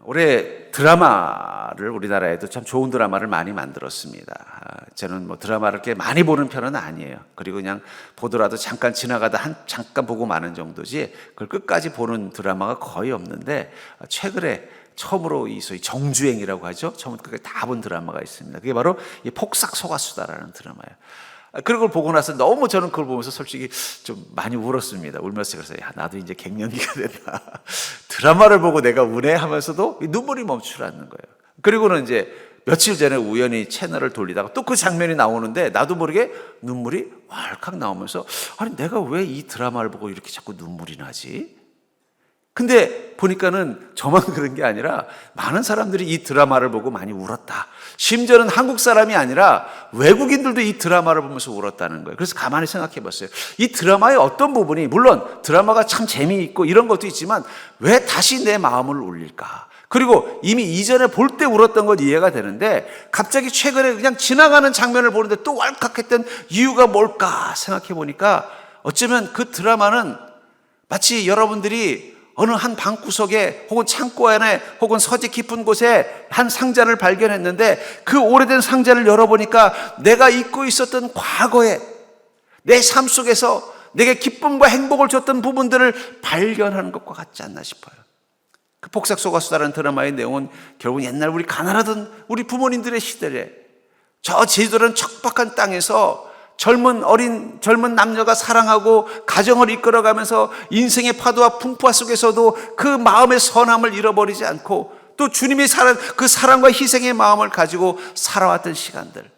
올해 드라마를 우리나라에도 참 좋은 드라마를 많이 만들었습니다. 저는 뭐 드라마를 이렇게 많이 보는 편은 아니에요. 그리고 그냥 보더라도 잠깐 지나가다 잠깐 보고 마는 정도지 그걸 끝까지 보는 드라마가 거의 없는데, 최근에 처음으로 이 소위 정주행이라고 하죠. 처음부터 끝까지 다 본 드라마가 있습니다. 그게 바로 이 폭삭소가수다라는 드라마예요. 그런 걸 보고 나서 너무 저는 그걸 보면서 솔직히 좀 많이 울었습니다. 울면서 그래서 야, 나도 이제 갱년기가 됐다. 드라마를 보고 내가 우네 하면서도 눈물이 멈추지 않는 거예요. 그리고는 이제 며칠 전에 우연히 채널을 돌리다가 또 그 장면이 나오는데 나도 모르게 눈물이 왈칵 나오면서, 아니 내가 왜 이 드라마를 보고 이렇게 자꾸 눈물이 나지? 근데 보니까는 저만 그런 게 아니라 많은 사람들이 이 드라마를 보고 많이 울었다. 심지어는 한국 사람이 아니라 외국인들도 이 드라마를 보면서 울었다는 거예요. 그래서 가만히 생각해 봤어요. 이 드라마의 어떤 부분이, 물론 드라마가 참 재미있고 이런 것도 있지만 왜 다시 내 마음을 울릴까? 그리고 이미 이전에 볼 때 울었던 건 이해가 되는데 갑자기 최근에 그냥 지나가는 장면을 보는데 또 왈칵했던 이유가 뭘까 생각해 보니까, 어쩌면 그 드라마는 마치 여러분들이 어느 한 방구석에 혹은 창고 안에 혹은 서재 깊은 곳에 한 상자를 발견했는데 그 오래된 상자를 열어보니까 내가 잊고 있었던 과거에 내 삶 속에서 내게 기쁨과 행복을 줬던 부분들을 발견하는 것과 같지 않나 싶어요. 그 폭삭소가수다라는 드라마의 내용은 결국 옛날 우리 가난하던 우리 부모님들의 시대에 저 제주도라는 척박한 땅에서 젊은 남녀가 사랑하고 가정을 이끌어가면서 인생의 파도와 풍파 속에서도 그 마음의 선함을 잃어버리지 않고 또 주님의 그 사랑과 희생의 마음을 가지고 살아왔던 시간들,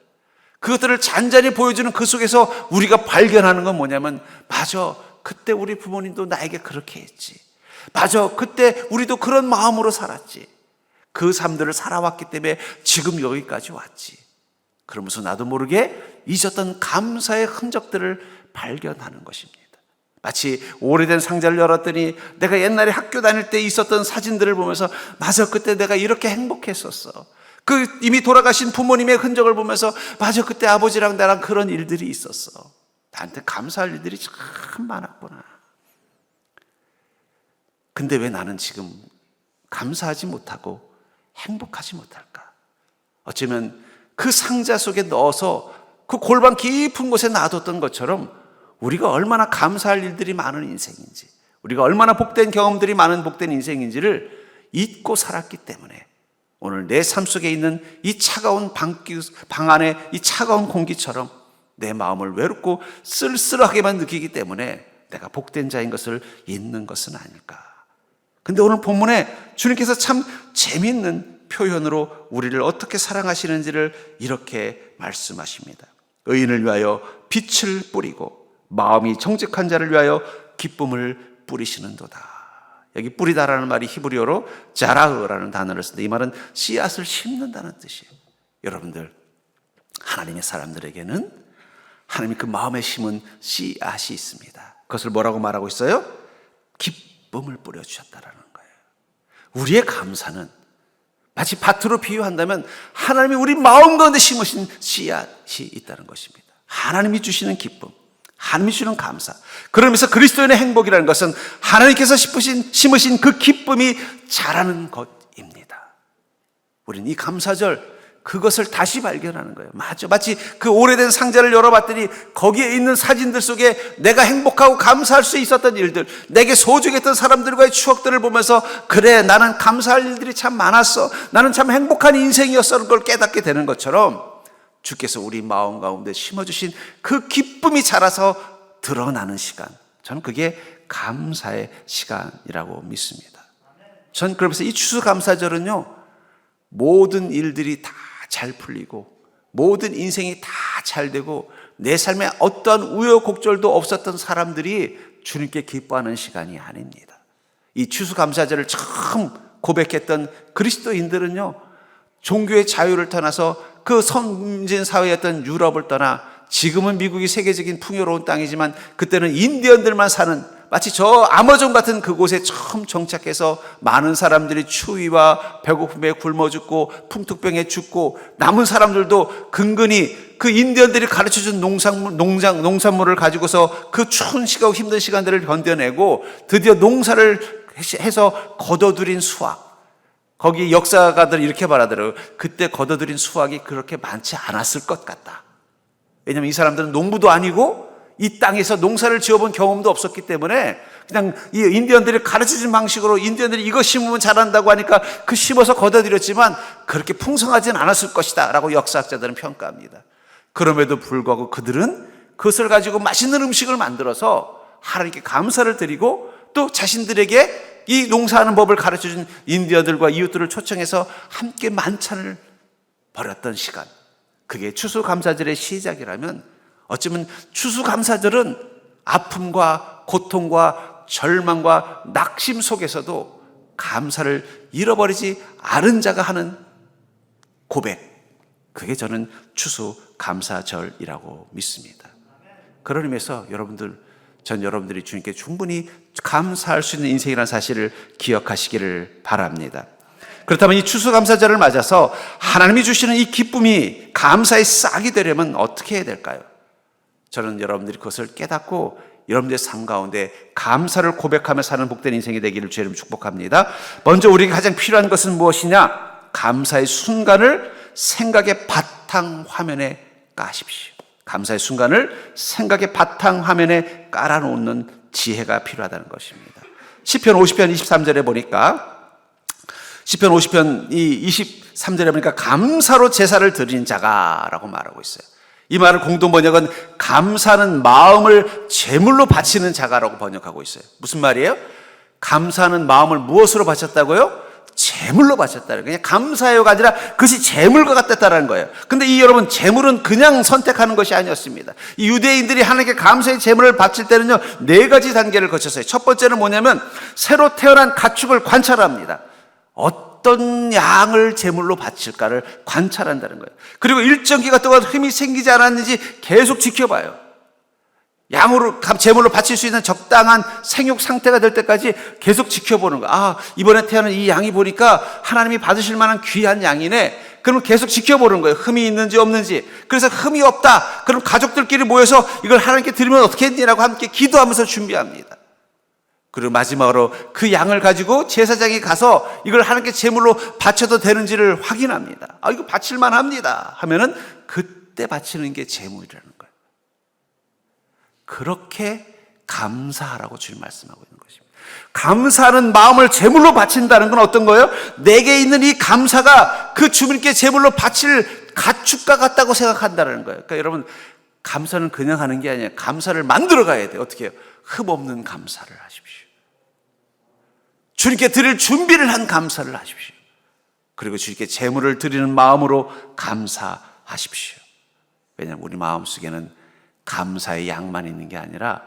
그것들을 잔잔히 보여주는 그 속에서 우리가 발견하는 건 뭐냐면, 맞아, 그때 우리 부모님도 나에게 그렇게 했지. 맞아, 그때 우리도 그런 마음으로 살았지. 그 삶들을 살아왔기 때문에 지금 여기까지 왔지. 그러면서 나도 모르게 잊었던 감사의 흔적들을 발견하는 것입니다. 마치 오래된 상자를 열었더니 내가 옛날에 학교 다닐 때 있었던 사진들을 보면서, 맞아, 그때 내가 이렇게 행복했었어. 그 이미 돌아가신 부모님의 흔적을 보면서, 맞아, 그때 아버지랑 나랑 그런 일들이 있었어. 나한테 감사할 일들이 참 많았구나. 근데 왜 나는 지금 감사하지 못하고 행복하지 못할까? 어쩌면 그 상자 속에 넣어서 그 골반 깊은 곳에 놔뒀던 것처럼 우리가 얼마나 감사할 일들이 많은 인생인지, 우리가 얼마나 복된 경험들이 많은 복된 인생인지를 잊고 살았기 때문에 오늘 내 삶 속에 있는 이 차가운 방 안에 이 차가운 공기처럼 내 마음을 외롭고 쓸쓸하게만 느끼기 때문에 내가 복된 자인 것을 잊는 것은 아닐까. 근데 오늘 본문에 주님께서 참 재미있는 표현으로 우리를 어떻게 사랑하시는지를 이렇게 말씀하십니다. 의인을 위하여 빛을 뿌리고 마음이 정직한 자를 위하여 기쁨을 뿌리시는도다. 여기 뿌리다라는 말이 히브리어로 자라흐라는 단어를 쓰는데 이 말은 씨앗을 심는다는 뜻이에요. 여러분들, 하나님의 사람들에게는 하나님이 그 마음에 심은 씨앗이 있습니다. 그것을 뭐라고 말하고 있어요? 기쁨을 뿌려주셨다라는 거예요. 우리의 감사는 마치 밭으로 비유한다면 하나님이 우리 마음 가운데 심으신 씨앗이 있다는 것입니다. 하나님이 주시는 기쁨, 하나님이 주시는 감사. 그러면서 그리스도인의 행복이라는 것은 하나님께서 심으신 그 기쁨이 자라는 것입니다. 우리는 이 감사절 그것을 다시 발견하는 거예요. 맞죠? 마치 그 오래된 상자를 열어봤더니 거기에 있는 사진들 속에 내가 행복하고 감사할 수 있었던 일들, 내게 소중했던 사람들과의 추억들을 보면서, 그래, 나는 감사할 일들이 참 많았어, 나는 참 행복한 인생이었어, 걸 깨닫게 되는 것처럼 주께서 우리 마음 가운데 심어주신 그 기쁨이 자라서 드러나는 시간, 저는 그게 감사의 시간이라고 믿습니다. 전 그러면서 이 추수감사절은요, 모든 일들이 다 잘 풀리고 모든 인생이 다 잘 되고 내 삶에 어떠한 우여곡절도 없었던 사람들이 주님께 기뻐하는 시간이 아닙니다. 이 추수감사절을 처음 고백했던 그리스도인들은요, 종교의 자유를 떠나서 그 선진 사회였던 유럽을 떠나, 지금은 미국이 세계적인 풍요로운 땅이지만 그때는 인디언들만 사는, 마치 저 아마존 같은 그곳에 처음 정착해서 많은 사람들이 추위와 배고픔에 굶어 죽고 풍토병에 죽고, 남은 사람들도 근근히 그 인디언들이 가르쳐준 농산물을 가지고서 그 추운 시간, 힘든 시간들을 견뎌내고 드디어 농사를 해서 거둬들인 수확, 거기 역사가들이 이렇게 말하더라고요. 그때 거둬들인 수확이 그렇게 많지 않았을 것 같다. 왜냐하면 이 사람들은 농부도 아니고 이 땅에서 농사를 지어본 경험도 없었기 때문에 그냥 이 인디언들이 가르쳐준 방식으로 인디언들이 이거 심으면 자란다고 하니까 그 심어서 거둬들였지만 그렇게 풍성하진 않았을 것이다 라고 역사학자들은 평가합니다. 그럼에도 불구하고 그들은 그것을 가지고 맛있는 음식을 만들어서 하나님께 감사를 드리고 또 자신들에게 이 농사하는 법을 가르쳐준 인디언들과 이웃들을 초청해서 함께 만찬을 벌였던 시간, 그게 추수감사절의 시작이라면 어쩌면 추수감사절은 아픔과 고통과 절망과 낙심 속에서도 감사를 잃어버리지 않은 자가 하는 고백, 그게 저는 추수감사절이라고 믿습니다. 그런 의미에서 전 여러분들이 주님께 충분히 감사할 수 있는 인생이라는 사실을 기억하시기를 바랍니다. 그렇다면 이 추수감사절을 맞아서 하나님이 주시는 이 기쁨이 감사의 싹이 되려면 어떻게 해야 될까요? 저는 여러분들이 그것을 깨닫고 여러분들의 삶 가운데 감사를 고백하며 사는 복된 인생이 되기를 주의 이름으로 축복합니다. 먼저 우리에게 가장 필요한 것은 무엇이냐? 감사의 순간을 생각의 바탕화면에 까십시오. 감사의 순간을 생각의 바탕화면에 깔아놓는 지혜가 필요하다는 것입니다. 시편 50편 23절에 보니까 시편 50편 23절에 보니까 감사로 제사를 드리는 자가라고 말하고 있어요. 이 말을 공동 번역은 감사하는 마음을 제물로 바치는 자가라고 번역하고 있어요. 무슨 말이에요? 감사하는 마음을 무엇으로 바쳤다고요? 제물로 바쳤다는 거예요. 그냥 감사해요가 아니라 그것이 제물과 같았다는 거예요. 근데 이 여러분, 제물은 그냥 선택하는 것이 아니었습니다. 이 유대인들이 하나님께 감사의 제물을 바칠 때는요, 4가지 단계를 거쳤어요. 첫 번째는 뭐냐면 새로 태어난 가축을 관찰합니다. 어떤 양을 제물로 바칠까를 관찰한다는 거예요. 그리고 일정 기간 동안 흠이 생기지 않았는지 계속 지켜봐요. 양으로 제물로 바칠 수 있는 적당한 생육 상태가 될 때까지 계속 지켜보는 거예요. 아, 이번에 태어난 이 양이 보니까 하나님이 받으실 만한 귀한 양이네. 그러면 계속 지켜보는 거예요. 흠이 있는지 없는지. 그래서 흠이 없다. 그럼 가족들끼리 모여서 이걸 하나님께 드리면 어떻게 했니라고 함께 기도하면서 준비합니다. 그리고 마지막으로 그 양을 가지고 제사장이 가서 이걸 하나님께 제물로 바쳐도 되는지를 확인합니다. 아, 이거 바칠만 합니다 하면은 그때 바치는 게 제물이라는 거예요. 그렇게 감사하라고 주님 말씀하고 있는 것입니다. 감사하는 마음을 제물로 바친다는 건 어떤 거예요? 내게 있는 이 감사가 그 주님께 제물로 바칠 가축과 같다고 생각한다는 거예요. 그러니까 여러분, 감사는 그냥 하는 게 아니에요. 감사를 만들어 가야 돼요. 어떻게 해요? 흠 없는 감사를 하십시오. 주님께 드릴 준비를 한 감사를 하십시오. 그리고 주님께 제물을 드리는 마음으로 감사하십시오. 왜냐하면 우리 마음속에는 감사의 양만 있는 게 아니라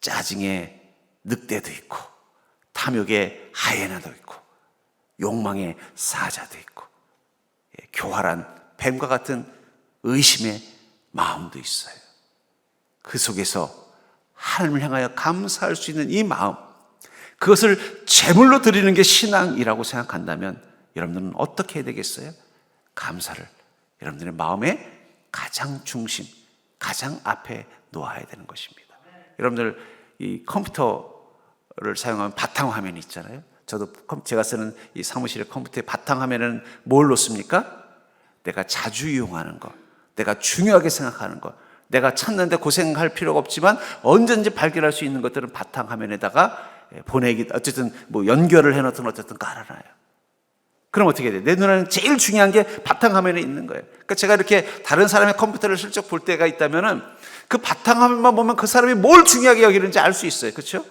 짜증의 늑대도 있고 탐욕의 하이에나도 있고 욕망의 사자도 있고 교활한 뱀과 같은 의심의 마음도 있어요. 그 속에서 하나님을 향하여 감사할 수 있는 이 마음, 그것을 제물로 드리는 게 신앙이라고 생각한다면 여러분들은 어떻게 해야 되겠어요? 감사를 여러분들의 마음의 가장 중심, 가장 앞에 놓아야 되는 것입니다. 여러분들 이 컴퓨터를 사용하면 바탕화면이 있잖아요. 저도 제가 쓰는 이 사무실의 컴퓨터의 바탕화면에는 뭘 놓습니까? 내가 자주 이용하는 것, 내가 중요하게 생각하는 것, 내가 찾는데 고생할 필요가 없지만 언제든지 발견할 수 있는 것들은 바탕화면에다가 보내기, 어쨌든 뭐 연결을 해놓든 어쨌든 깔아놔요. 그럼 어떻게 돼요? 내 눈에는 제일 중요한 게 바탕화면에 있는 거예요. 그러니까 제가 이렇게 다른 사람의 컴퓨터를 슬쩍 볼 때가 있다면은 그 바탕화면만 보면 그 사람이 뭘 중요하게 여기는지 알 수 있어요. 그렇죠?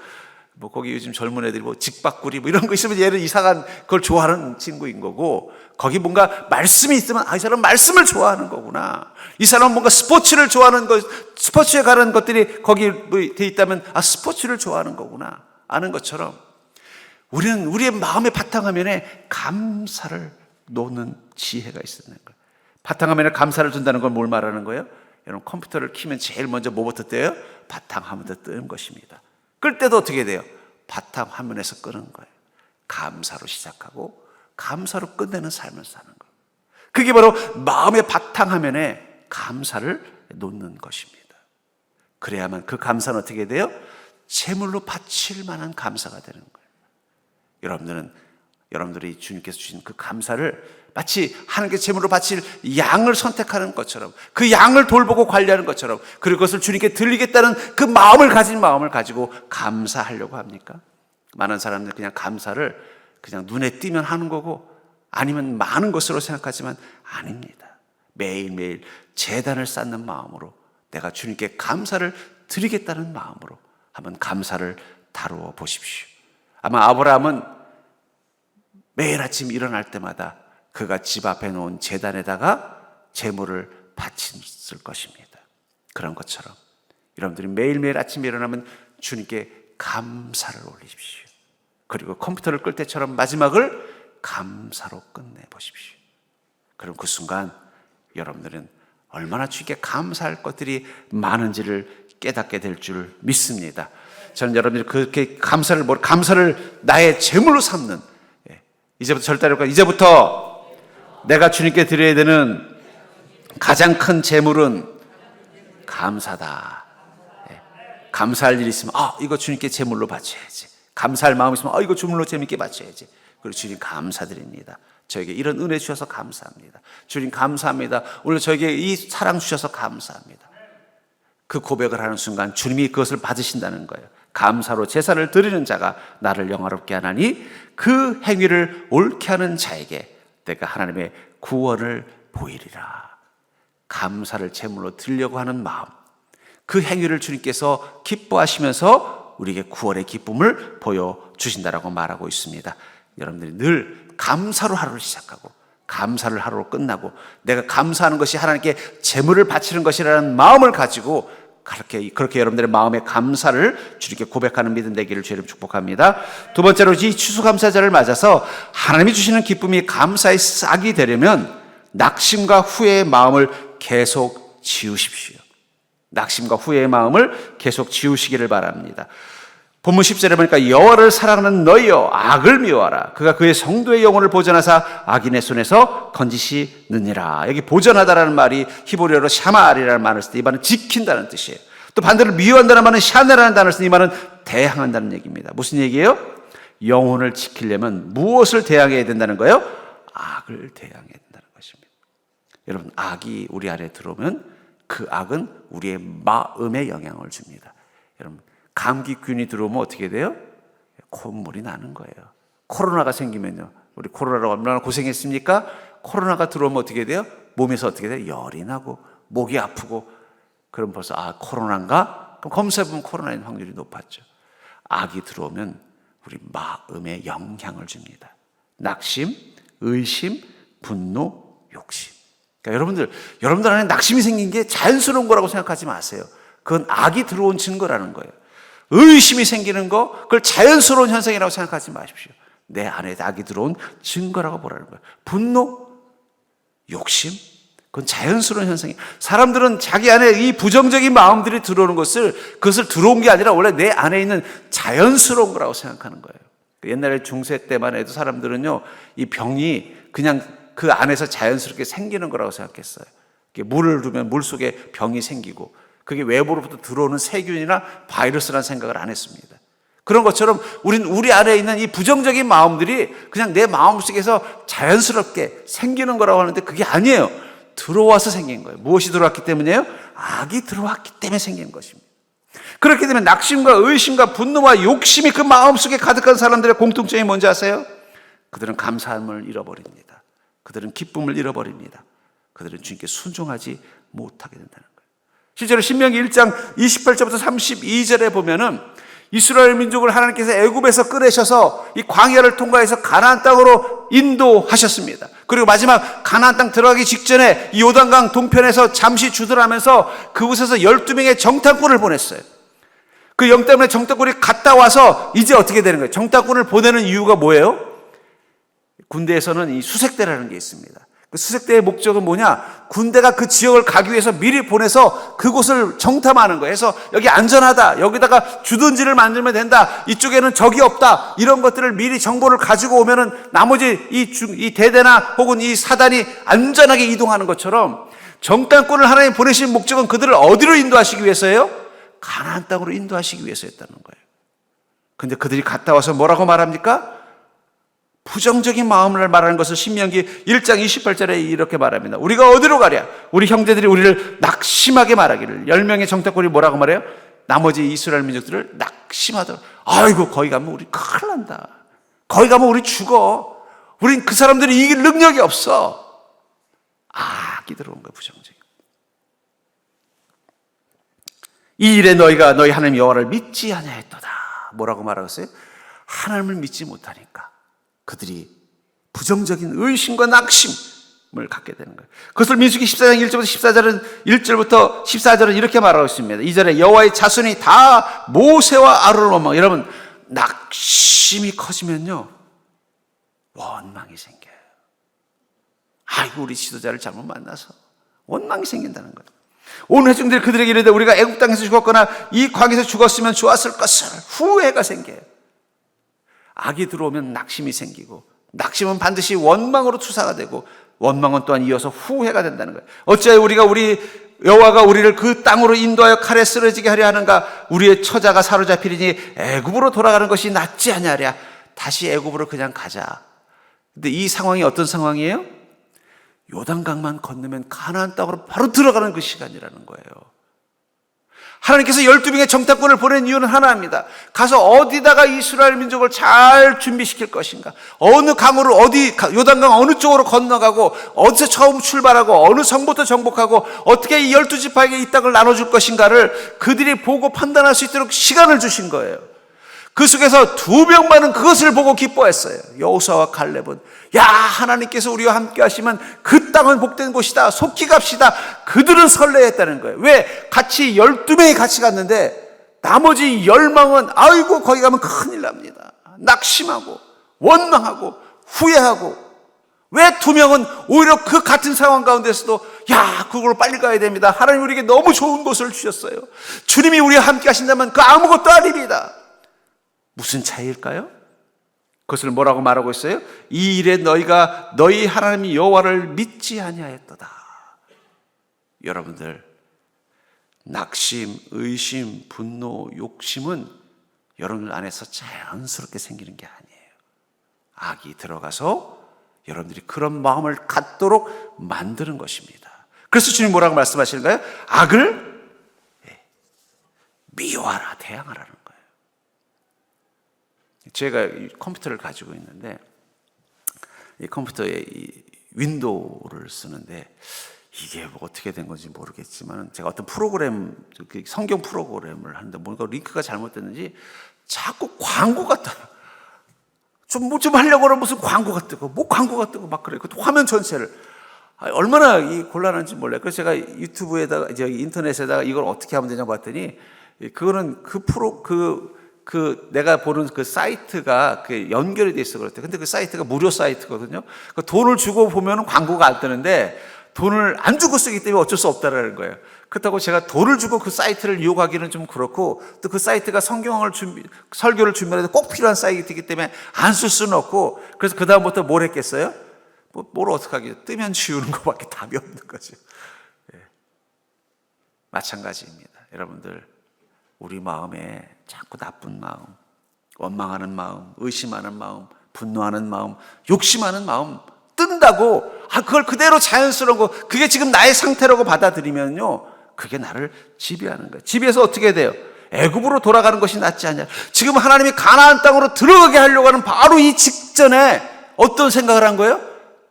뭐 거기 요즘 젊은 애들이 뭐 직박구리 뭐 이런 거 있으면 얘는 이상한 걸 좋아하는 친구인 거고, 거기 뭔가 말씀이 있으면 아, 이 사람은 말씀을 좋아하는 거구나. 이 사람은 뭔가 스포츠를 좋아하는 것, 스포츠에 관한 것들이 거기 뭐 돼 있다면 아, 스포츠를 좋아하는 거구나 아는 것처럼 우리는 우리의 마음의 바탕화면에 감사를 놓는 지혜가 있는 거예요. 바탕화면에 감사를 둔다는 건 뭘 말하는 거예요? 여러분, 컴퓨터를 키면 제일 먼저 뭐부터 떼요? 바탕화면부터 뜨는 것입니다. 끌 때도 어떻게 돼요? 바탕화면에서 끄는 거예요. 감사로 시작하고 감사로 끝내는 삶을 사는 거예요. 그게 바로 마음의 바탕화면에 감사를 놓는 것입니다. 그래야만 그 감사는 어떻게 돼요? 제물로 바칠 만한 감사가 되는 거예요. 여러분들은 여러분들이 주님께서 주신 그 감사를 마치 하나님께 제물로 바칠 양을 선택하는 것처럼, 그 양을 돌보고 관리하는 것처럼, 그리고 그것을 주님께 드리겠다는 그 마음을 가지고 감사하려고 합니까? 많은 사람들은 그냥 감사를 그냥 눈에 띄면 하는 거고, 아니면 많은 것으로 생각하지만 아닙니다. 매일매일 제단을 쌓는 마음으로, 내가 주님께 감사를 드리겠다는 마음으로 한번 감사를 다루어 보십시오. 아마 아브라함은 매일 아침 일어날 때마다 그가 집 앞에 놓은 제단에다가 제물을 바쳤을 것입니다. 그런 것처럼 여러분들이 매일매일 아침에 일어나면 주님께 감사를 올리십시오. 그리고 컴퓨터를 끌 때처럼 마지막을 감사로 끝내보십시오. 그럼 그 순간 여러분들은 얼마나 주님께 감사할 것들이 많은지를 깨닫게 될 줄 믿습니다. 저는 여러분들이 그렇게 감사를 나의 제물로 삼는, 이제부터 내가 주님께 드려야 되는 가장 큰 제물은 감사다. 감사할 일이 있으면 이거 주님께 제물로 바쳐야지. 감사할 마음이 있으면 이거 제물로 재밌게 바쳐야지. 그리고 주님 감사드립니다. 저에게 이런 은혜 주셔서 감사합니다. 주님 감사합니다. 오늘 저에게 이 사랑 주셔서 감사합니다. 그 고백을 하는 순간 주님이 그것을 받으신다는 거예요. 감사로 제사를 드리는 자가 나를 영화롭게 하나니 그 행위를 옳게 하는 자에게 내가 하나님의 구원을 보이리라. 감사를 제물로 드리려고 하는 마음, 그 행위를 주님께서 기뻐하시면서 우리에게 구원의 기쁨을 보여주신다라고 말하고 있습니다. 여러분들이 늘 감사로 하루를 시작하고 감사를 하루로 끝나고, 내가 감사하는 것이 하나님께 제물을 바치는 것이라는 마음을 가지고 그렇게 여러분들의 마음의 감사를 주님께 고백하는 믿음 되기를 주님 축복합니다. 두 번째로, 이 추수감사절을 맞아서 하나님이 주시는 기쁨이 감사의 싹이 되려면 낙심과 후회의 마음을 계속 지우십시오. 낙심과 후회의 마음을 계속 지우시기를 바랍니다. 본문 10절에 보니까 여호와를 사랑하는 너희여 악을 미워하라. 그가 그의 성도의 영혼을 보전하사 악인의 손에서 건지시느니라. 여기 보전하다라는 말이 히브리어로 샤마알이라는 말을 쓰는데 이 말은 지킨다는 뜻이에요. 또 반대로 미워한다는 말은 샤네라는 단어를 쓰는 이 말은 대항한다는 얘기입니다. 무슨 얘기예요? 영혼을 지키려면 무엇을 대항해야 된다는 거예요? 악을 대항해야 된다는 것입니다. 여러분, 악이 우리 안에 들어오면 그 악은 우리의 마음에 영향을 줍니다. 여러분, 감기균이 들어오면 어떻게 돼요? 콧물이 나는 거예요. 코로나가 생기면요, 우리 코로나로 얼마나 고생했습니까? 코로나가 들어오면 어떻게 돼요? 몸에서 어떻게 돼요? 열이 나고 목이 아프고. 그럼 벌써 코로나인가? 그럼 검사해보면 코로나인 확률이 높았죠. 악이 들어오면 우리 마음에 영향을 줍니다. 낙심, 의심, 분노, 욕심. 그러니까 여러분들 안에 낙심이 생긴 게 자연스러운 거라고 생각하지 마세요. 그건 악이 들어온 증거라는 거예요. 의심이 생기는 거, 그걸 자연스러운 현상이라고 생각하지 마십시오. 내 안에 악이 들어온 증거라고 보라는 거예요. 분노, 욕심, 그건 자연스러운 현상이에요. 사람들은 자기 안에 이 부정적인 마음들이 들어오는 그것을 들어온 게 아니라 원래 내 안에 있는 자연스러운 거라고 생각하는 거예요. 옛날에 중세 때만 해도 사람들은요, 이 병이 그냥 그 안에서 자연스럽게 생기는 거라고 생각했어요. 물을 두면 물 속에 병이 생기고, 그게 외부로부터 들어오는 세균이나 바이러스라는 생각을 안 했습니다. 그런 것처럼 우리 안에 있는 이 부정적인 마음들이 그냥 내 마음속에서 자연스럽게 생기는 거라고 하는데 그게 아니에요. 들어와서 생긴 거예요. 무엇이 들어왔기 때문이에요? 악이 들어왔기 때문에 생긴 것입니다. 그렇게 되면 낙심과 의심과 분노와 욕심이 그 마음속에 가득한 사람들의 공통점이 뭔지 아세요? 그들은 감사함을 잃어버립니다. 그들은 기쁨을 잃어버립니다. 그들은 주님께 순종하지 못하게 된다는 거예요. 실제로 신명기 1장 28절부터 32절에 보면은 이스라엘 민족을 하나님께서 애굽에서 꺼내셔서 이 광야를 통과해서 가나안 땅으로 인도하셨습니다. 그리고 마지막 가나안 땅 들어가기 직전에 이 요단강 동편에서 잠시 주둔하면서 그곳에서 12명의 정탐꾼을 보냈어요. 그 영 때문에 정탐꾼이 갔다 와서 이제 어떻게 되는 거예요? 정탐꾼을 보내는 이유가 뭐예요? 군대에서는 이 수색대라는 게 있습니다. 그 수색대의 목적은 뭐냐? 군대가 그 지역을 가기 위해서 미리 보내서 그곳을 정탐하는 거예요. 그래서 여기 안전하다, 여기다가 주둔지를 만들면 된다, 이쪽에는 적이 없다, 이런 것들을 미리 정보를 가지고 오면은 나머지 이 대대나 혹은 이 사단이 안전하게 이동하는 것처럼 정탐꾼을 하나님 보내신 목적은 그들을 어디로 인도하시기 위해서예요? 가나안 땅으로 인도하시기 위해서였다는 거예요. 근데 그들이 갔다 와서 뭐라고 말합니까? 부정적인 마음을 말하는 것을 신명기 1장 28절에 이렇게 말합니다. 우리가 어디로 가랴? 우리 형제들이 우리를 낙심하게 말하기를. 10명의 정탐꾼이 뭐라고 말해요? 나머지 이스라엘 민족들을 낙심하더라. 아이고, 거기 가면 우리 큰일 난다. 거기 가면 우리 죽어. 우린 그 사람들이 이길 능력이 없어. 악이 들어온 거야, 부정적인. 이 일에 너희가 너희 하나님 여호와를 믿지 아니하였도다. 뭐라고 말하고 있어요? 하나님을 믿지 못하니까 그들이 부정적인 의심과 낙심을 갖게 되는 거예요. 그것을 민수기 14장 1절부터 14절은 이렇게 말하고 있습니다. 2절에 여호와의 자손이 다 모세와 아론을 원망. 여러분, 낙심이 커지면요 원망이 생겨요. 아이고, 우리 지도자를 잘못 만나서 원망이 생긴다는 거예요. 온 회중들이 그들에게 이르되 우리가 애굽 땅에서 죽었거나 이 광에서 죽었으면 좋았을 것을 후회가 생겨요. 악이 들어오면 낙심이 생기고, 낙심은 반드시 원망으로 투사가 되고, 원망은 또한 이어서 후회가 된다는 거예요. 어찌하여 우리 여호와가 우리를 그 땅으로 인도하여 칼에 쓰러지게 하려 하는가? 우리의 처자가 사로잡히리니 애굽으로 돌아가는 것이 낫지 아니하랴. 다시 애굽으로 그냥 가자. 근데 이 상황이 어떤 상황이에요? 요단강만 건너면 가나안 땅으로 바로 들어가는 그 시간이라는 거예요. 하나님께서 12명의 정탐꾼을 보낸 이유는 하나입니다. 가서 어디다가 이스라엘 민족을 잘 준비시킬 것인가, 어느 강으로, 요단강 어느 쪽으로 건너가고, 어디서 처음 출발하고, 어느 성부터 정복하고, 어떻게 이 12지파에게 이 땅을 나눠줄 것인가를 그들이 보고 판단할 수 있도록 시간을 주신 거예요. 그 속에서 2명만은 그것을 보고 기뻐했어요. 여호수아와 갈렙은 야, 하나님께서 우리와 함께 하시면 그 땅은 복된 곳이다, 속히 갑시다. 그들은 설레했다는 거예요. 왜? 같이 12명이 같이 갔는데 나머지 10명은 아이고, 거기 가면 큰일 납니다. 낙심하고 원망하고 후회하고. 왜 2명은 오히려 그 같은 상황 가운데서도 야, 그걸로 빨리 가야 됩니다. 하나님 우리에게 너무 좋은 곳을 주셨어요. 주님이 우리와 함께 하신다면 그 아무것도 아닙니다. 무슨 차이일까요? 그것을 뭐라고 말하고 있어요? 이 일에 너희가 너희 하나님 여호와를 믿지 아니하였도다. 여러분들, 낙심, 의심, 분노, 욕심은 여러분들 안에서 자연스럽게 생기는 게 아니에요. 악이 들어가서 여러분들이 그런 마음을 갖도록 만드는 것입니다. 그래서 주님 뭐라고 말씀하시는가요? 악을 미워하라, 대항하라는 거예요. 제가 컴퓨터를 가지고 있는데 이 컴퓨터에 이 윈도우를 쓰는데 이게 뭐 어떻게 된 건지 모르겠지만 제가 어떤 프로그램, 성경 프로그램을 하는데 뭔가 링크가 잘못됐는지 자꾸 광고가 떠요. 뭐 좀 하려고 하면 무슨 광고가 뜨고 뭐 광고가 뜨고 막 그래요. 그 화면 전체를. 얼마나 이 곤란한지 몰라요. 그래서 제가 유튜브에다가 이제 인터넷에다가 이걸 어떻게 하면 되냐고 봤더니 그거는 내가 보는 그 사이트가 연결이 돼 있어 그렇대요. 근데 그 사이트가 무료 사이트거든요. 돈을 주고 보면 광고가 안 뜨는데 돈을 안 주고 쓰기 때문에 어쩔 수 없다라는 거예요. 그렇다고 제가 돈을 주고 그 사이트를 이용하기는 좀 그렇고, 또 그 사이트가 설교를 준비하는데 꼭 필요한 사이트이기 때문에 안 쓸 수는 없고, 그래서 그다음부터 뭘 했겠어요? 뭘 어떻게 하겠어요? 뜨면 지우는 것밖에 답이 없는 거죠. 예. 마찬가지입니다. 여러분들, 우리 마음에 자꾸 나쁜 마음, 원망하는 마음, 의심하는 마음, 분노하는 마음, 욕심하는 마음 뜬다고 그걸 그대로 자연스러운 거, 그게 지금 나의 상태라고 받아들이면요, 그게 나를 지배하는 거예요. 지배해서 어떻게 돼요? 애굽으로 돌아가는 것이 낫지 않냐. 지금 하나님이 가나안 땅으로 들어가게 하려고 하는 바로 이 직전에 어떤 생각을 한 거예요?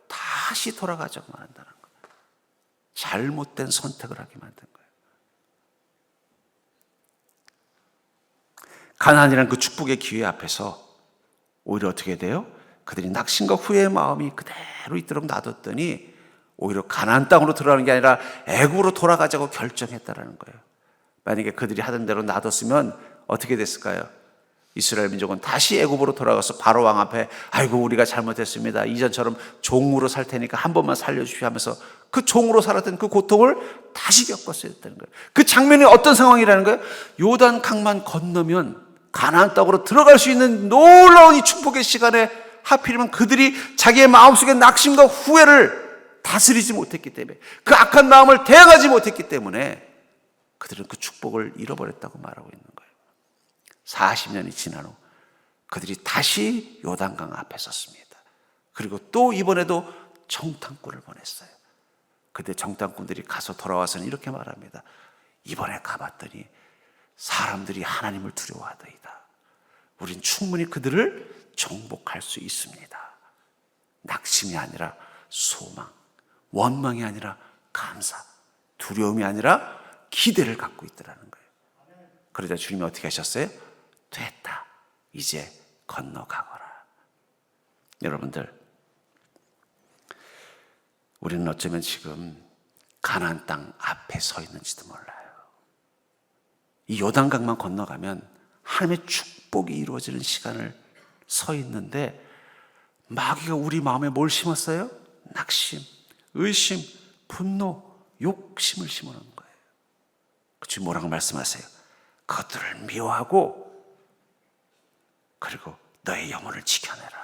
다시 돌아가자고 한다는 거예요. 잘못된 선택을 하게 만든 거예요. 가나안이라는 그 축복의 기회 앞에서 오히려 어떻게 돼요? 그들이 낙심과 후회의 마음이 그대로 있도록 놔뒀더니 오히려 가나안 땅으로 들어가는 게 아니라 애굽으로 돌아가자고 결정했다라는 거예요. 만약에 그들이 하던 대로 놔뒀으면 어떻게 됐을까요? 이스라엘 민족은 다시 애굽으로 돌아가서 바로 왕 앞에 아이고 우리가 잘못했습니다. 이전처럼 종으로 살 테니까 한 번만 살려주십시오 하면서 그 종으로 살았던 그 고통을 다시 겪었어야 했다는 거예요. 그 장면이 어떤 상황이라는 거예요? 요단 강만 건너면 가나안 땅으로 들어갈 수 있는 놀라운 이 축복의 시간에 하필이면 그들이 자기의 마음속에 낙심과 후회를 다스리지 못했기 때문에, 그 악한 마음을 대항하지 못했기 때문에 그들은 그 축복을 잃어버렸다고 말하고 있는 거예요. 40년이 지난 후 그들이 다시 요단강 앞에 섰습니다. 그리고 또 이번에도 정탐꾼을 보냈어요. 근데 정탐꾼들이 가서 돌아와서는 이렇게 말합니다. 이번에 가봤더니 사람들이 하나님을 두려워하더이다. 우린 충분히 그들을 정복할 수 있습니다. 낙심이 아니라 소망, 원망이 아니라 감사, 두려움이 아니라 기대를 갖고 있더라는 거예요. 그러자 주님이 어떻게 하셨어요? 됐다. 이제 건너가거라. 여러분들, 우리는 어쩌면 지금 가나안 땅 앞에 서 있는지도 몰라요. 이 요단강만 건너가면 하나님의 축복이 이루어지는 시간을 서 있는데 마귀가 우리 마음에 뭘 심었어요? 낙심, 의심, 분노, 욕심을 심어놓은 거예요. 주님 뭐라고 말씀하세요? 그것들을 미워하고 그리고 너의 영혼을 지켜내라.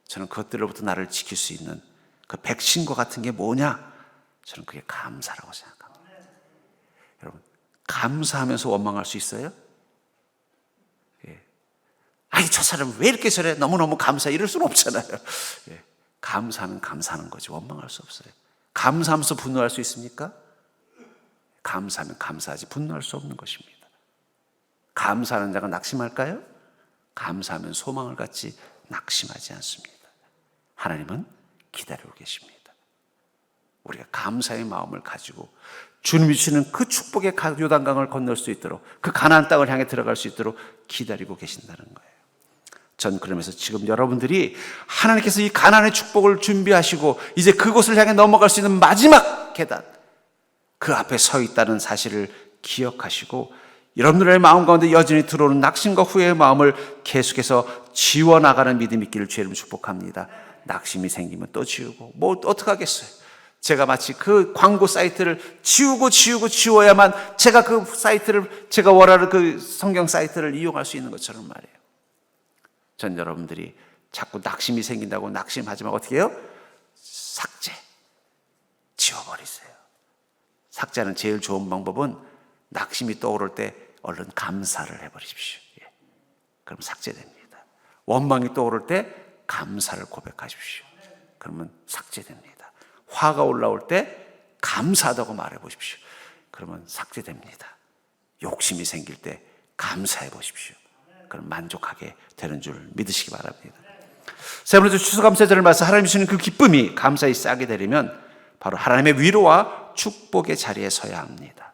저는 그것들로부터 나를 지킬 수 있는 그 백신과 같은 게 뭐냐? 저는 그게 감사라고 생각합니다. 여러분, 감사하면서 원망할 수 있어요? 예. 아니, 저 사람 왜 이렇게 저래? 너무너무 감사해. 이럴 수는 없잖아요. 예. 감사하면 감사하는 거지. 원망할 수 없어요. 감사하면서 분노할 수 있습니까? 감사하면 감사하지 분노할 수 없는 것입니다. 감사하는 자가 낙심할까요? 감사하면 소망을 갖지 낙심하지 않습니다. 하나님은 기다리고 계십니다. 우리가 감사의 마음을 가지고 주님이 주시는 그 축복의 요단강을 건널 수 있도록, 그 가나안 땅을 향해 들어갈 수 있도록 기다리고 계신다는 거예요. 전 그러면서 지금 여러분들이 하나님께서 이 가나안의 축복을 준비하시고 이제 그곳을 향해 넘어갈 수 있는 마지막 계단, 그 앞에 서 있다는 사실을 기억하시고 여러분들의 마음 가운데 여전히 들어오는 낙심과 후회의 마음을 계속해서 지워나가는 믿음이 있기를 주의 이름으로 축복합니다. 낙심이 생기면 또 지우고 뭐 어떡하겠어요. 제가 마치 그 광고 사이트를 지워야만 제가 그 사이트를, 제가 원하는 그 성경 사이트를 이용할 수 있는 것처럼 말이에요. 전 여러분들이 자꾸 낙심이 생긴다고 낙심하지 말고 어떻게 해요? 삭제, 지워버리세요. 삭제하는 제일 좋은 방법은 낙심이 떠오를 때 얼른 감사를 해버리십시오. 예. 그럼 삭제됩니다. 원망이 떠오를 때 감사를 고백하십시오. 그러면 삭제됩니다. 화가 올라올 때 감사하다고 말해보십시오. 그러면 삭제됩니다. 욕심이 생길 때 감사해 보십시오. 그럼 만족하게 되는 줄 믿으시기 바랍니다. 세 번째, 추수감사절을 맞서 하나님 주시는 그 기쁨이 감사히 쌓게 되려면 바로 하나님의 위로와 축복의 자리에 서야 합니다.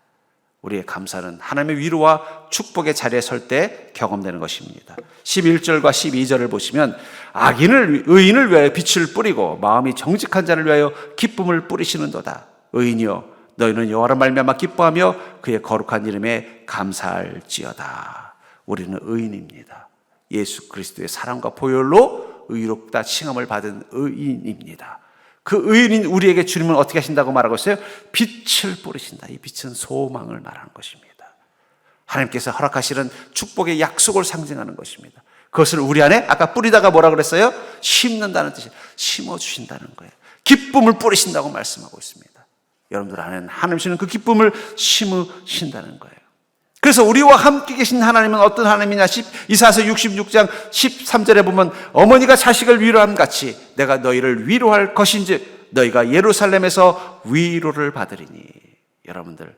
우리의 감사는 하나님의 위로와 축복의 자리에 설 때 경험되는 것입니다. 11절과 12절을 보시면 의인을 위하여 빛을 뿌리고 마음이 정직한 자를 위하여 기쁨을 뿌리시는도다. 의인이여 너희는 여호와로 말미암아 기뻐하며 그의 거룩한 이름에 감사할지어다. 우리는 의인입니다. 예수 그리스도의 사랑과 보혈로 의롭다 칭함을 받은 의인입니다. 그 의인인 우리에게 주님은 어떻게 하신다고 말하고 있어요? 빛을 뿌리신다. 이 빛은 소망을 말하는 것입니다. 하나님께서 허락하시는 축복의 약속을 상징하는 것입니다. 그것을 우리 안에 아까 뿌리다가 뭐라 그랬어요? 심는다는 뜻이에요. 심어주신다는 거예요. 기쁨을 뿌리신다고 말씀하고 있습니다. 여러분들 안에는 하나님 주시는 그 기쁨을 심으신다는 거예요. 그래서 우리와 함께 계신 하나님은 어떤 하나님이냐? 이사야서 66장 13절에 보면 어머니가 자식을 위로함 같이 내가 너희를 위로할 것인즉 너희가 예루살렘에서 위로를 받으리니. 여러분들,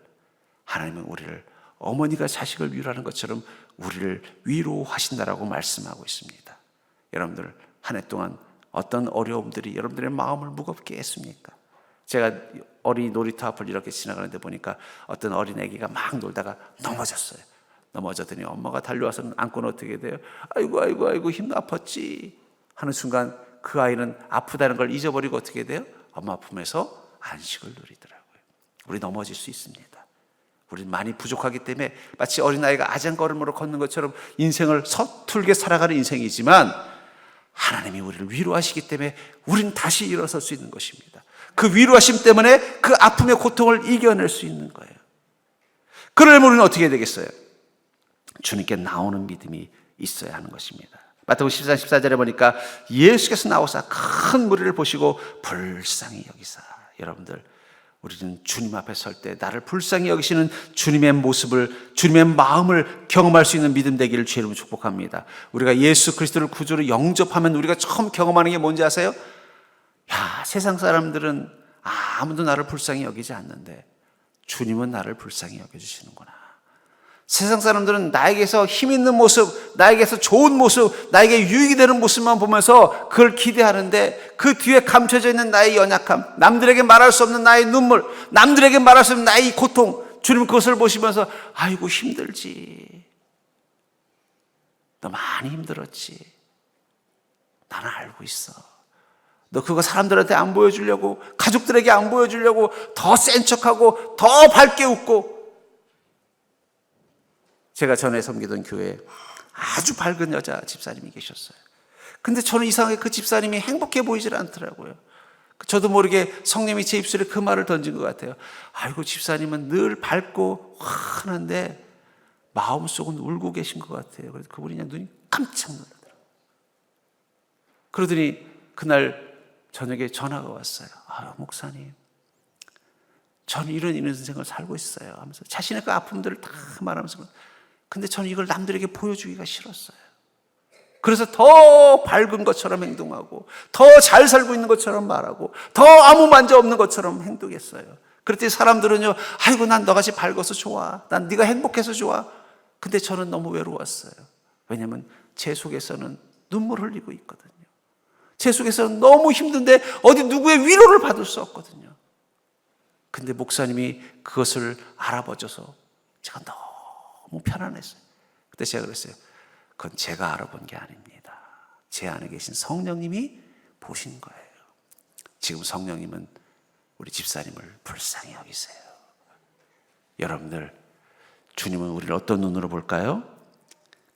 하나님은 우리를 어머니가 자식을 위로하는 것처럼 우리를 위로하신다라고 말씀하고 있습니다. 여러분들, 한 해 동안 어떤 어려움들이 여러분들의 마음을 무겁게 했습니까? 제가 어린이 놀이터 앞을 이렇게 지나가는데 보니까 어떤 어린 애기가 막 놀다가 넘어졌어요. 넘어졌더니 엄마가 달려와서 안고는 어떻게 돼요? 아이고 힘 아팠지 하는 순간 그 아이는 아프다는 걸 잊어버리고 어떻게 돼요? 엄마 품에서 안식을 누리더라고요. 우리 넘어질 수 있습니다. 우리는 많이 부족하기 때문에 마치 어린아이가 아장걸음으로 걷는 것처럼 인생을 서툴게 살아가는 인생이지만 하나님이 우리를 위로하시기 때문에 우리는 다시 일어설 수 있는 것입니다. 그 위로하심 때문에 그 아픔의 고통을 이겨낼 수 있는 거예요. 그러려면 우리는 어떻게 해야 되겠어요? 주님께 나오는 믿음이 있어야 하는 것입니다. 마태복음 14장 14절에 보니까 예수께서 나오사 큰 무리를 보시고 불쌍히 여기사. 여러분들, 우리는 주님 앞에 설 때 나를 불쌍히 여기시는 주님의 모습을, 주님의 마음을 경험할 수 있는 믿음 되기를 주의 이름으로 축복합니다. 우리가 예수 그리스도를 구주로 영접하면 우리가 처음 경험하는 게 뭔지 아세요? 야, 세상 사람들은 아무도 나를 불쌍히 여기지 않는데 주님은 나를 불쌍히 여겨주시는구나. 세상 사람들은 나에게서 힘 있는 모습, 나에게서 좋은 모습, 나에게 유익이 되는 모습만 보면서 그걸 기대하는데 그 뒤에 감춰져 있는 나의 연약함, 남들에게 말할 수 없는 나의 눈물, 남들에게 말할 수 없는 나의 고통, 주님은 그것을 보시면서 아이고 힘들지. 너 많이 힘들었지. 나는 알고 있어. 너 그거 사람들한테 안 보여주려고, 가족들에게 안 보여주려고 더 센 척하고 더 밝게 웃고. 제가 전에 섬기던 교회에 아주 밝은 여자 집사님이 계셨어요. 근데 저는 이상하게 그 집사님이 행복해 보이질 않더라고요. 저도 모르게 성령이 제 입술에 그 말을 던진 것 같아요. 아이고 집사님은 늘 밝고 환한데 마음속은 울고 계신 것 같아요. 그래서 그분이 그냥 눈이 깜짝 놀라더라고요. 그러더니 그날 저녁에 전화가 왔어요. 아, 목사님, 저는 이런 인생을 살고 있어요 하면서 자신의 그 아픔들을 다 말하면서, 근데 저는 이걸 남들에게 보여주기가 싫었어요. 그래서 더 밝은 것처럼 행동하고 더 잘 살고 있는 것처럼 말하고 더 아무 문제 없는 것처럼 행동했어요. 그랬더니 사람들은요, 아이고 난 너같이 밝아서 좋아, 난 네가 행복해서 좋아. 근데 저는 너무 외로웠어요. 왜냐하면 제 속에서는 눈물 흘리고 있거든요. 제 속에서는 너무 힘든데 어디 누구의 위로를 받을 수 없거든요. 근데 목사님이 그것을 알아봐줘서 제가 너무 편안했어요. 그때 제가 그랬어요. 그건 제가 알아본 게 아닙니다. 제 안에 계신 성령님이 보신 거예요. 지금 성령님은 우리 집사님을 불쌍히 여기세요. 여러분들, 주님은 우리를 어떤 눈으로 볼까요?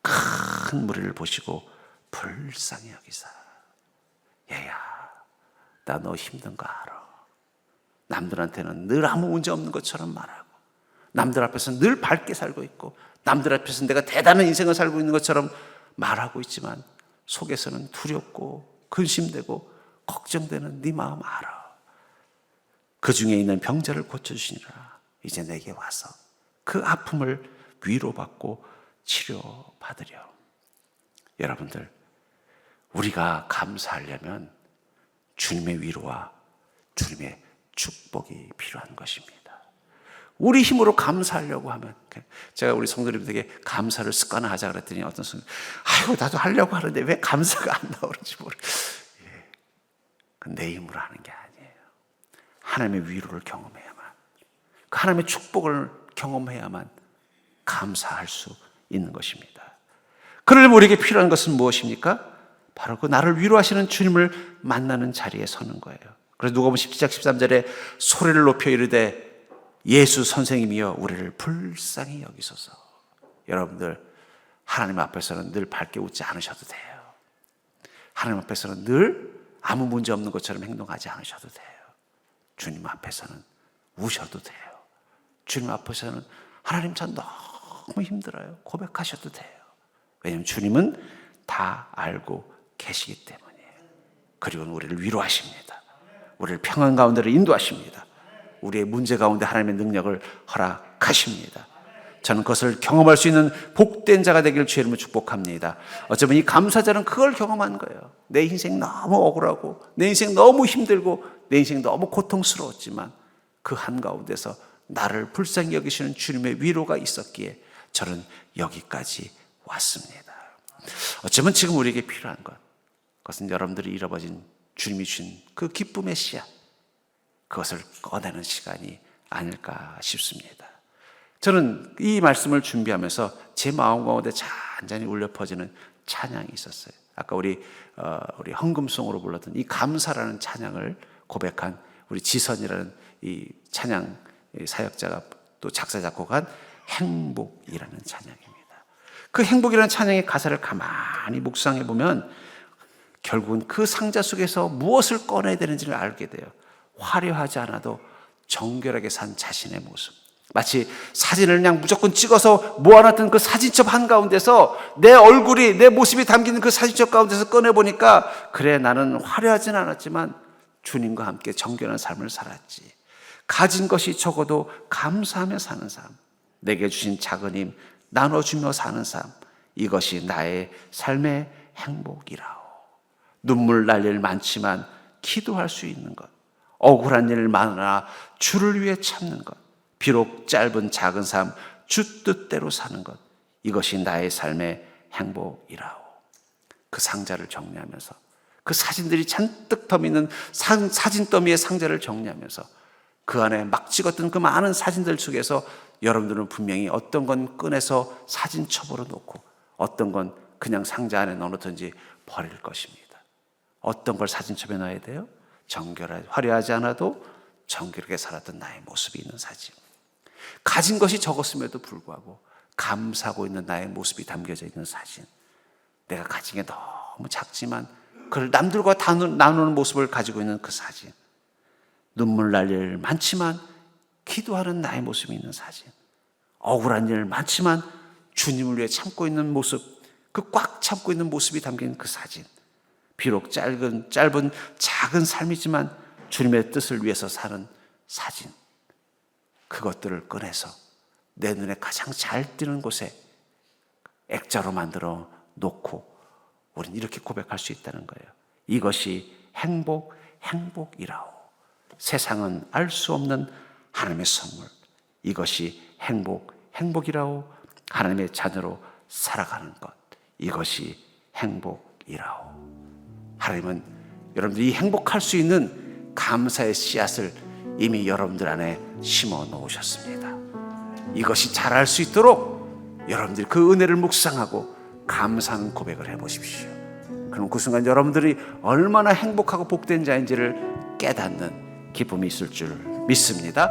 큰 무리를 보시고 불쌍히 여기사. 얘야, 나 너 힘든 거 알아. 남들한테는 늘 아무 문제 없는 것처럼 말하고, 남들 앞에서 늘 밝게 살고 있고, 남들 앞에서 내가 대단한 인생을 살고 있는 것처럼 말하고 있지만 속에서는 두렵고 근심되고 걱정되는 네 마음 알아. 그 중에 있는 병자를 고쳐주시니라. 이제 내게 와서 그 아픔을 위로받고 치료받으려. 여러분들, 우리가 감사하려면 주님의 위로와 주님의 축복이 필요한 것입니다. 우리 힘으로 감사하려고 하면, 제가 우리 성도님들에게 감사를 습관화하자 그랬더니 어떤 성도, 아이고 나도 하려고 하는데 왜 감사가 안 나오는지 모르겠어요. 내 힘으로 하는 게 아니에요. 하나님의 위로를 경험해야만, 그 하나님의 축복을 경험해야만 감사할 수 있는 것입니다. 그러려면 우리에게 필요한 것은 무엇입니까? 바로 그 나를 위로하시는 주님을 만나는 자리에 서는 거예요. 그래서 누가복음 17장 13절에 소리를 높여 이르되 예수 선생님이여 우리를 불쌍히 여기소서. 여러분들, 하나님 앞에서는 늘 밝게 웃지 않으셔도 돼요. 하나님 앞에서는 늘 아무 문제 없는 것처럼 행동하지 않으셔도 돼요. 주님 앞에서는 우셔도 돼요. 주님 앞에서는 하나님 전 너무 힘들어요 고백하셔도 돼요. 왜냐하면 주님은 다 알고 계시기 때문이에요. 그리고 우리를 위로하십니다. 우리를 평안 가운데로 인도하십니다. 우리의 문제 가운데 하나님의 능력을 허락하십니다. 저는 그것을 경험할 수 있는 복된 자가 되기를 주의 이름으로 축복합니다. 어쩌면 이 감사자는 그걸 경험한 거예요. 내 인생 너무 억울하고 내 인생 너무 힘들고 내 인생 너무 고통스러웠지만 그 한가운데서 나를 불쌍히 여기시는 주님의 위로가 있었기에 저는 여기까지 왔습니다. 어쩌면 지금 우리에게 필요한 것, 그것은 여러분들이 잃어버린 주님이 주신 그 기쁨의 씨앗, 그것을 꺼내는 시간이 아닐까 싶습니다. 저는 이 말씀을 준비하면서 제 마음 가운데 잔잔히 울려 퍼지는 찬양이 있었어요. 아까 우리 헌금송으로 불렀던 이 감사라는 찬양을 고백한 우리 지선이라는 이 찬양 사역자가 또 작사 작곡한 행복이라는 찬양입니다. 그 행복이라는 찬양의 가사를 가만히 묵상해 보면 결국은 그 상자 속에서 무엇을 꺼내야 되는지를 알게 돼요. 화려하지 않아도 정결하게 산 자신의 모습. 마치 사진을 그냥 무조건 찍어서 모아놨던 그 사진첩 한가운데서 내 얼굴이, 내 모습이 담긴 그 사진첩 가운데서 꺼내보니까 그래, 나는 화려하진 않았지만 주님과 함께 정결한 삶을 살았지. 가진 것이 적어도 감사하며 사는 삶, 내게 주신 작은 힘 나눠주며 사는 삶, 이것이 나의 삶의 행복이라오. 눈물 날 일 많지만 기도할 수 있는 것, 억울한 일 많으나 주를 위해 참는 것, 비록 짧은 작은 삶 주 뜻대로 사는 것, 이것이 나의 삶의 행복이라오. 그 상자를 정리하면서, 그 사진들이 잔뜩 덤있는 사진 더미의 상자를 정리하면서 그 안에 막 찍었던 그 많은 사진들 속에서 여러분들은 분명히 어떤 건 꺼내서 사진첩으로 놓고 어떤 건 그냥 상자 안에 넣어놓든지 버릴 것입니다. 어떤 걸 사진첩에 넣어야 돼요? 정결하게, 화려하지 않아도 정결하게 살았던 나의 모습이 있는 사진. 가진 것이 적었음에도 불구하고 감사하고 있는 나의 모습이 담겨져 있는 사진. 내가 가진 게 너무 작지만 그걸 남들과 나누는 모습을 가지고 있는 그 사진. 눈물 날 일 많지만 기도하는 나의 모습이 있는 사진. 억울한 일 많지만 주님을 위해 참고 있는 모습, 그 꽉 참고 있는 모습이 담긴 그 사진. 비록 짧은 작은 삶이지만 주님의 뜻을 위해서 사는 사진. 그것들을 꺼내서 내 눈에 가장 잘 띄는 곳에 액자로 만들어 놓고 우리는 이렇게 고백할 수 있다는 거예요. 이것이 행복이라오. 세상은 알 수 없는 하나님의 선물. 이것이 행복이라오. 하나님의 자녀로 살아가는 것. 이것이 행복이라오. 하나님은 여러분들이 행복할 수 있는 감사의 씨앗을 이미 여러분들 안에 심어 놓으셨습니다. 이것이 자랄 수 있도록 여러분들이 그 은혜를 묵상하고 감사하는 고백을 해보십시오. 그럼 그 순간 여러분들이 얼마나 행복하고 복된 자인지를 깨닫는 기쁨이 있을 줄 믿습니다.